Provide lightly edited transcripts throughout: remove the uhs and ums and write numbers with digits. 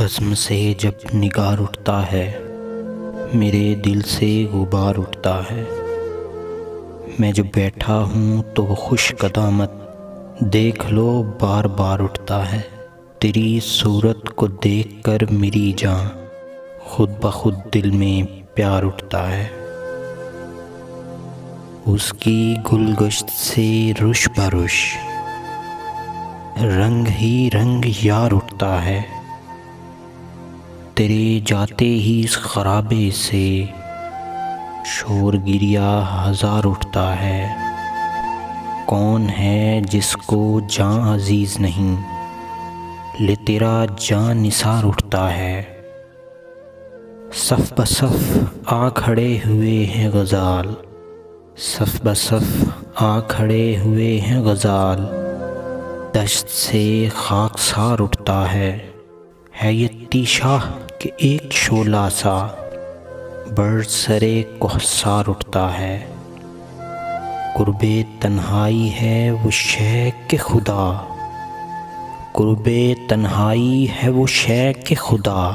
بزم سے جب نگار اٹھتا ہے میرے دل سے غبار اٹھتا ہے۔ میں جب بیٹھا ہوں تو وہ خوش قدامت دیکھ لو بار بار اٹھتا ہے۔ تیری صورت کو دیکھ کر میری جان خود بخود دل میں پیار اٹھتا ہے۔ اس کی گلگشت سے رش برش رنگ ہی رنگ یار اٹھتا ہے۔ تیرے جاتے ہی اس خرابے سے شور گریا ہزار اٹھتا ہے۔ کون ہے جس کو جاں عزیز نہیں، لے تیرا جاں نثار اٹھتا ہے۔ صف بصف آ کھڑے ہوئے ہیں غزال، صف بصف آ کھڑے ہوئے ہیں غزال، دشت سے خاکسار اٹھتا ہے۔ یہ تیشاہ کہ ایک شعلہ سا بر سرے کوہسار اٹھتا ہے۔ قرب تنہائی ہے وہ شے کہ خدا، قرب تنہائی ہے وہ شے کہ خدا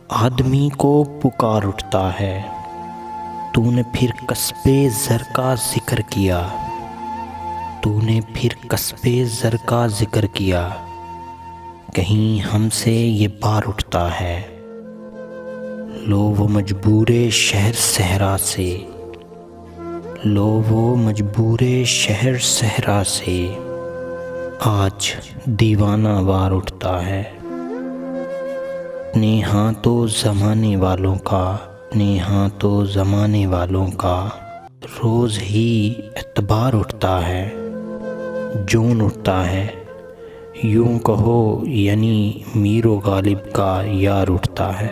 آدمی کو پکار اٹھتا ہے۔ تو نے پھر کسب زر کا ذکر کیا، تو نے پھر کسب زر کا ذکر کیا، کہیں ہم سے یہ بار اٹھتا ہے۔ لو وہ مجبور شہر صحرا سے، لو وہ مجبور شہر صحرا سے آج دیوانہ وار اٹھتا ہے۔ اپنے ہاں تو زمانے والوں کا، اپنے ہاں تو زمانے والوں کا روز ہی اعتبار اٹھتا ہے، جون اٹھتا ہے۔ یوں کہو یعنی میر و غالب کا یار اٹھتا ہے۔